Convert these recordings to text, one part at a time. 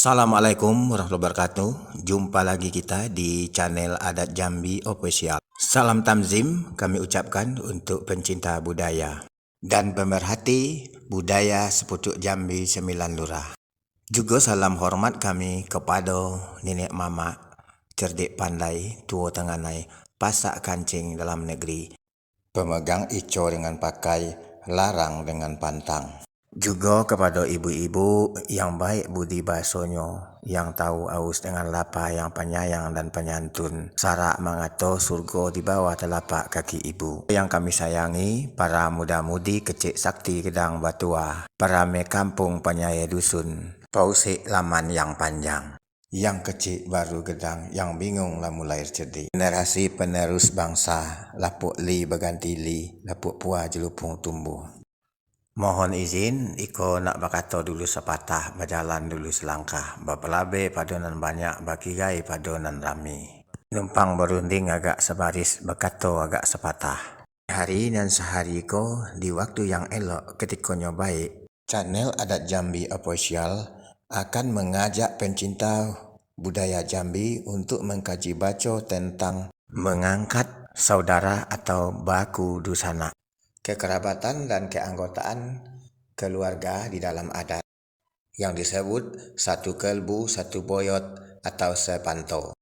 Assalamualaikum warahmatullahi wabarakatuh. Jumpa lagi kita di channel Adat Jambi Official. Salam Tamzim kami ucapkan untuk pencinta budaya dan pemerhati budaya sepucuk Jambi Sembilan Lurah. Juga salam hormat kami kepada nenek mama, cerdik pandai, tua tenganai, pasak kancing dalam negeri, pemegang ico dengan pakai, larang dengan pantang. Juga kepada ibu-ibu yang baik budi bahasanya, yang tahu aus dengan lapar, yang penyayang dan penyantun, sarak mengato surga di bawah telapak kaki ibu. Yang kami sayangi, para muda-mudi kecik sakti gedang batua, para kampung penyayai dusun, pausik laman yang panjang. Yang kecil baru gedang, yang bingung lah mulai cerdik. Generasi penerus bangsa, lapuk li berganti li, lapuk puah jelupung tumbuh. Mohon izin, Iko nak berkata dulu sepatah, berjalan dulu selangkah, berpelabe padunan banyak, berkirai padunan rami. Numpang berunding agak sebaris, berkata agak sepatah. Hari dan sehari ko, di waktu yang elok ketikanya baik, channel Adat Jambi Official akan mengajak pencinta budaya Jambi untuk mengkaji baca tentang mengangkat saudara atau baku dusana, kekerabatan dan keanggotaan keluarga di dalam adat yang disebut satu kelbu, satu boyot atau sepanto.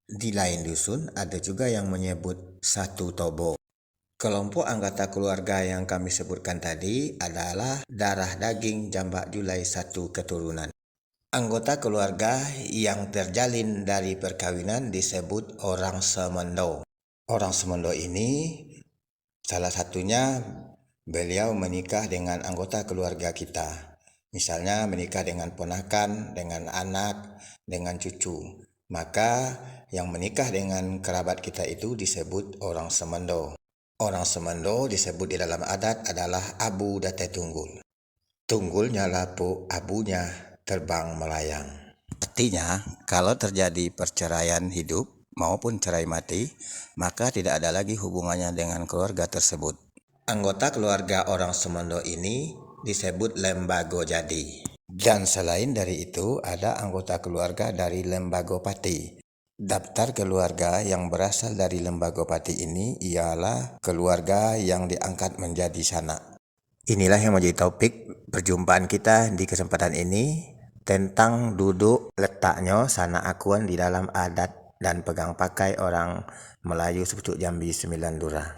Di lain dusun ada juga yang menyebut satu tobo. Kelompok anggota keluarga yang kami sebutkan tadi adalah darah daging jambak julai satu keturunan. Anggota keluarga yang terjalin dari perkawinan disebut orang semendo. Orang semendo ini salah satunya beliau menikah dengan anggota keluarga kita. Misalnya menikah dengan ponakan, dengan anak, dengan cucu. Maka yang menikah dengan kerabat kita itu disebut orang semendo. Orang semendo disebut di dalam adat adalah abu date tunggul. Tunggulnya lapuk, abunya terbang melayang. Artinya kalau terjadi perceraian hidup maupun cerai mati, maka tidak ada lagi hubungannya dengan keluarga tersebut. Anggota keluarga orang semendo ini disebut lembago jadi. Dan selain dari itu ada anggota keluarga dari lembago pati. Daftar keluarga yang berasal dari lembago pati ini ialah keluarga yang diangkat menjadi sanak. Inilah yang menjadi topik perjumpaan kita di kesempatan ini tentang duduk letaknya sanak akuan di dalam adat dan pegang pakai orang Melayu sepucuk Jambi Sembilan Lurah.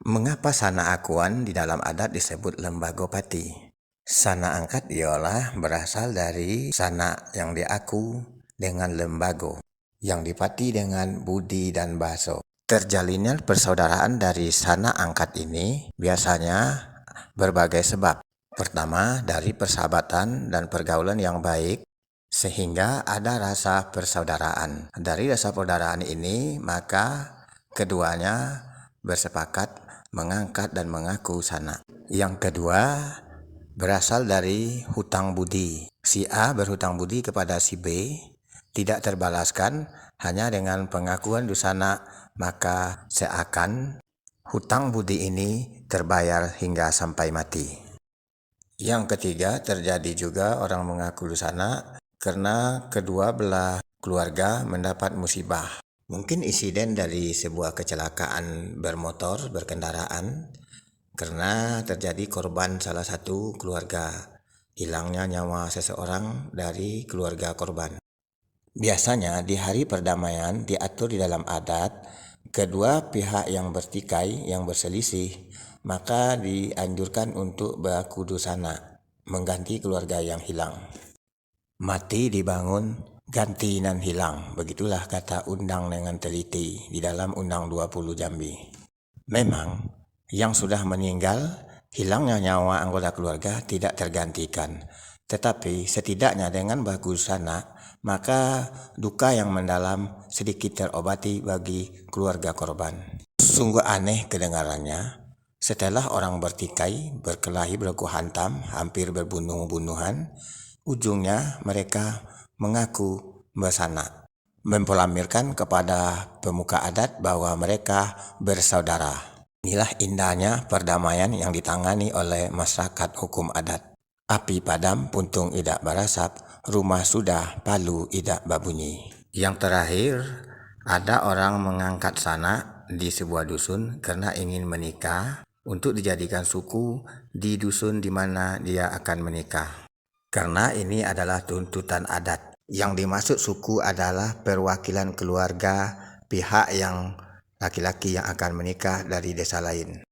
Mengapa sanak akuan di dalam adat disebut lembago pati? Sanak angkat ialah berasal dari sanak yang diaku dengan lembago, yang dipati dengan budi dan bahasa. Terjalinnya persaudaraan dari sanak angkat ini biasanya berbagai sebab. Pertama, dari persahabatan dan pergaulan yang baik, sehingga ada rasa persaudaraan. Dari rasa persaudaraan ini, maka keduanya bersepakat mengangkat dan mengaku sanak. Yang kedua, berasal dari hutang budi. Si A berhutang budi kepada si B, tidak terbalaskan hanya dengan pengakuan dusana, maka seakan hutang budi ini terbayar hingga sampai mati. Yang ketiga, terjadi juga orang mengaku dusana karena kedua belah keluarga mendapat musibah. Mungkin insiden dari sebuah kecelakaan bermotor, berkendaraan, karena terjadi korban salah satu keluarga, hilangnya nyawa seseorang dari keluarga korban. Biasanya di hari perdamaian diatur di dalam adat, kedua pihak yang bertikai, yang berselisih, maka dianjurkan untuk baku dusana, mengganti keluarga yang hilang. Mati dibangun, ganti nan hilang. Begitulah kata undang dengan teliti di dalam Undang 20 Jambi. Memang yang sudah meninggal, hilangnya nyawa anggota keluarga tidak tergantikan. Tetapi setidaknya dengan baku dusana, maka duka yang mendalam sedikit terobati bagi keluarga korban. Sungguh aneh kedengarannya. Setelah orang bertikai, berkelahi, berlaku hantam, hampir berbunuh-bunuhan, ujungnya mereka mengaku bersanak, mempelamirkan kepada pemuka adat bahwa mereka bersaudara. Inilah indahnya perdamaian yang ditangani oleh masyarakat hukum adat. Api padam, puntung idak barasap, rumah sudah, palu idak babunyi. Yang terakhir, ada orang mengangkat sanak di sebuah dusun karena ingin menikah untuk dijadikan suku di dusun di mana dia akan menikah. Karena ini adalah tuntutan adat. Yang dimaksud suku adalah perwakilan keluarga pihak yang laki-laki yang akan menikah dari desa lain.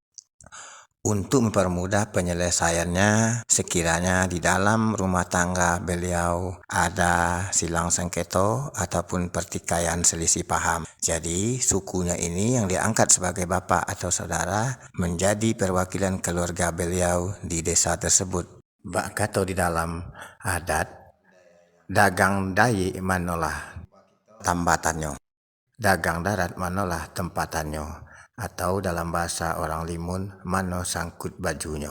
Untuk mempermudah penyelesaiannya, sekiranya di dalam rumah tangga beliau ada silang sengketa ataupun pertikaian selisih paham. Jadi sukunya ini yang diangkat sebagai bapak atau saudara menjadi perwakilan keluarga beliau di desa tersebut. Bak kata di dalam adat, dagang dayi manolah tambatannya, dagang darat manolah tempatannya, atau dalam bahasa orang Limun, mano sangkut bajunya.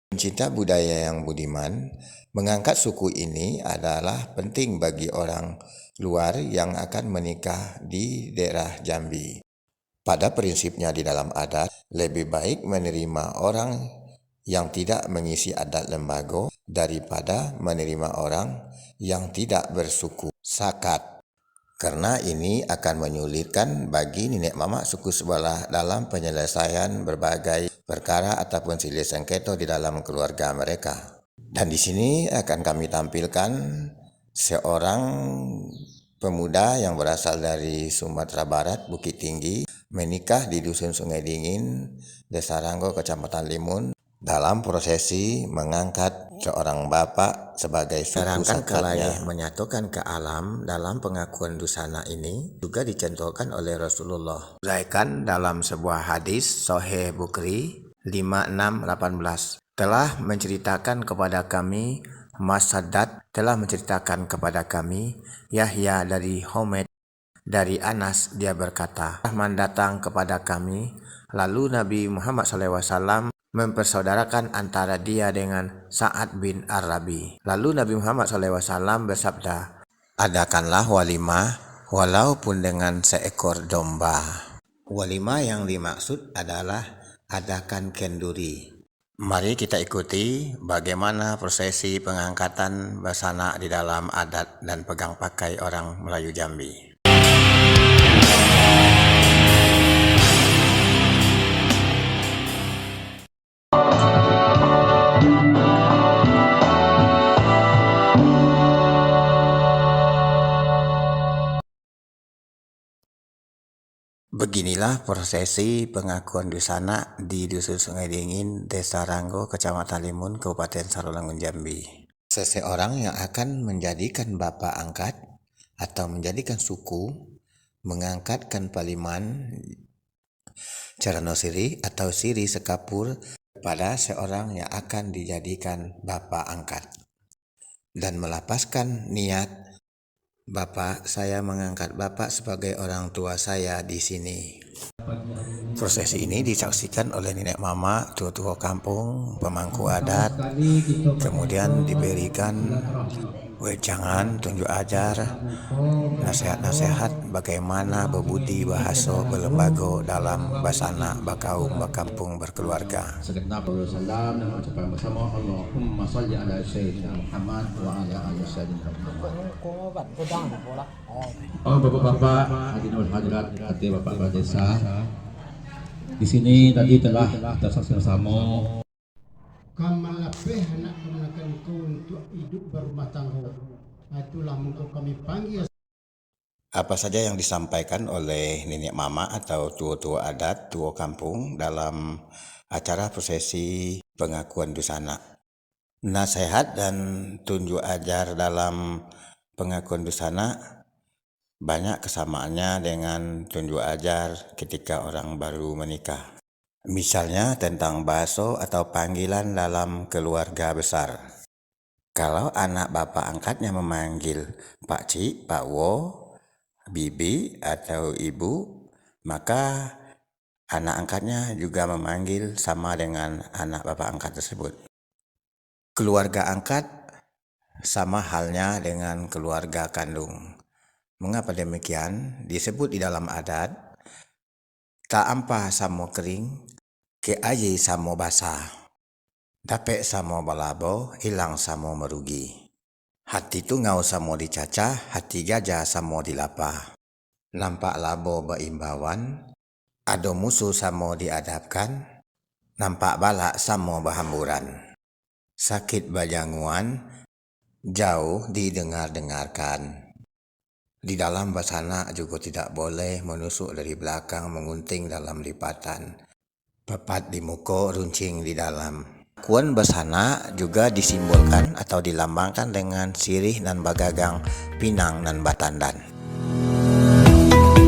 Pencinta budaya yang budiman, mengangkat suku ini adalah penting bagi orang luar yang akan menikah di daerah Jambi. Pada prinsipnya di dalam adat, lebih baik menerima orang yang tidak mengisi adat lembaga daripada menerima orang yang tidak bersuku sakat. Karena ini akan menyulitkan bagi nenek mama suku sebelah dalam penyelesaian berbagai perkara ataupun silih sengketa di dalam keluarga mereka. Dan di sini akan kami tampilkan seorang pemuda yang berasal dari Sumatera Barat, Bukit Tinggi, menikah di Dusun Sungai Dingin, Desa Ranggo, Kecamatan Limun, dalam prosesi mengangkat seorang bapak sebagai suku sakatnya. Menyatukan ke alam dalam pengakuan dusana ini juga dicontohkan oleh Rasulullah. Uraikan dalam sebuah hadis Sahih Bukhari 5618 telah menceritakan kepada kami, Mas Sadat telah menceritakan kepada kami, Yahya dari Humaid dari Anas, dia berkata, Rahman datang kepada kami, lalu Nabi Muhammad SAW mempersaudarakan antara dia dengan Sa'ad bin Ar-Rabi. Lalu Nabi Muhammad SAW bersabda, adakanlah walimah walaupun dengan seekor domba. Walimah yang dimaksud adalah adakan kenduri. Mari kita ikuti bagaimana prosesi pengangkatan basana di dalam adat dan pegang pakai orang Melayu Jambi. Beginilah prosesi pengakuan dusana di Dusun Sungai Dingin, Desa Ranggo, Kecamatan Limun, Kabupaten Sarolangun, Jambi. Seseorang yang akan menjadikan bapak angkat atau menjadikan suku mengangkatkan paliman carano siri atau siri sekapur pada seorang yang akan dijadikan bapak angkat dan melapaskan niat, Bapak, saya mengangkat Bapak sebagai orang tua saya di sini. Prosesi ini disaksikan oleh nenek mama, tua-tua kampung, pemangku adat, kemudian diberikan wejangan, tunjuk ajar, nasihat-nasihat bagaimana berbudi bahasa berlembaga dalam basana, bakaum, bakampung, berkeluarga. Segenap salam dan ucapan bersama Allahumma salli ala sayyidina Muhammad wa ala ali sayyidina Muhammad. Oh Bapak-bapak, hadirin hadirat, hati Bapak Desa. Di sini tadi telah kita saksikan bersama kamalapeh anak kemenakan kau untuk hidup berumah tangga. Itulah mengkau kami panggil. Apa saja yang disampaikan oleh nenek mama atau tua-tua adat, tua kampung dalam acara prosesi pengakuan dusana. Nasihat dan tunjuk ajar dalam pengakuan dusana banyak kesamaannya dengan tunjuk ajar ketika orang baru menikah. Misalnya tentang bahasa atau panggilan dalam keluarga besar. Kalau anak bapak angkatnya memanggil Pak Cik, Pak Wo, Bibi atau Ibu, maka anak angkatnya juga memanggil sama dengan anak bapak angkat tersebut. Keluarga angkat sama halnya dengan keluarga kandung. Mengapa demikian? Disebut di dalam adat, tak ampa samo kering, ke aye samo basah. Dapek samo balabo, hilang samo merugi. Hati tungau samo dicacah, hati gajah samo dilapah. Nampak labo berimbauan, ado musuh samo diadapkan, nampak balak samo berhamburan. Sakit bajanguan, jauh didengar-dengarkan. Di dalam basana juga tidak boleh menusuk dari belakang mengunting dalam lipatan. Pepat di muka, runcing di dalam. Kuan basana juga disimbolkan atau dilambangkan dengan sirih dan bagagang, pinang dan batandan.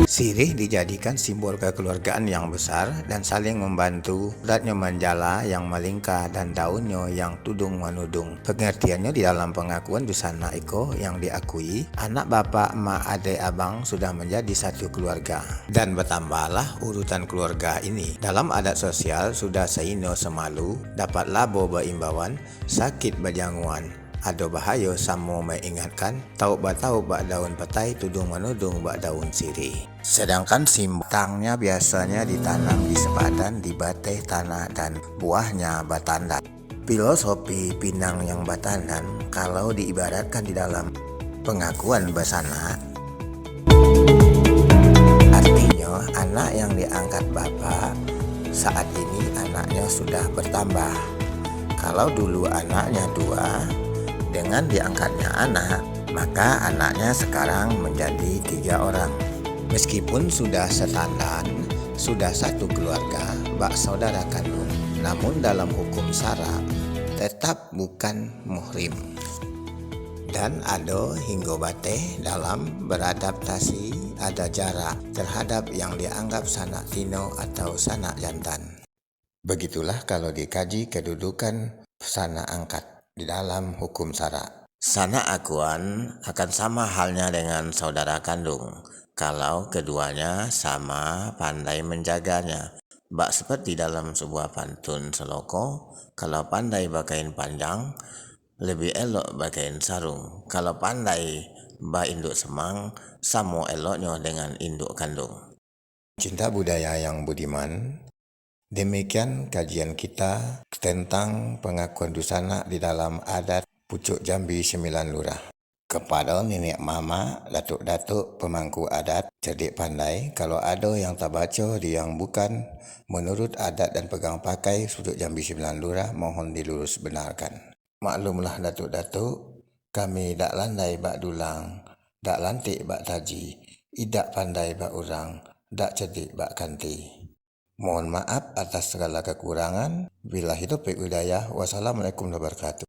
Sirih dijadikan simbol kekeluargaan yang besar dan saling membantu. Uratnya manjala yang melingkar dan daunnya yang tudung menudung. Pengertiannya di dalam pengakuan busana iko yang diakui anak bapak, emak, adik, abang sudah menjadi satu keluarga. Dan bertambahlah urutan keluarga ini. Dalam adat sosial sudah seino semalu, dapat labo berimbauan, sakit bajanguan. Ado bahaya samo mengingatkan, tahu bak daun petai, tudung menudung bak daun sirih. Sedangkan simpangnya biasanya ditanam di sepadan, di bateh tanah dan buahnya batandan. Filosofi pinang yang batandan kalau diibaratkan di dalam pengakuan basana, artinya anak yang diangkat bapak saat ini anaknya sudah bertambah. Kalau dulu anaknya 2, dengan diangkatnya anak, maka anaknya sekarang menjadi 3 orang. Meskipun sudah setandan, sudah satu keluarga, bak saudara kandung, namun dalam hukum syara tetap bukan muhrim. Dan ada hingga bateh dalam beradaptasi ada jarak terhadap yang dianggap sanak tino atau sanak jantan. Begitulah kalau dikaji kedudukan sanak angkat di dalam hukum syara. Sanak akuan akan sama halnya dengan saudara kandung kalau keduanya sama pandai menjaganya. Bak seperti dalam sebuah pantun seloko, kalau pandai bakain panjang, lebih elok bakain sarung. Kalau pandai ba induk semang, sama eloknya dengan induk kandung. Cinta budaya yang budiman. Demikian kajian kita tentang pengakuan busana di dalam adat Pucuk Jambi 9 Lurah. Kepada nenek mama, datuk-datuk pemangku adat, cerdik pandai, kalau ada yang tak baca di yang bukan menurut adat dan pegang pakai Pucuk Jambi 9 Lurah, mohon dilurus benarkan. Maklumlah datuk-datuk, kami dak landai bak dulang, dak lantik bak taji, idak pandai bak urang, dak cerdik bak kanti. Mohon maaf atas segala kekurangan. Billahi taufiq hidayah. Wassalamualaikum warahmatullahi wabarakatuh.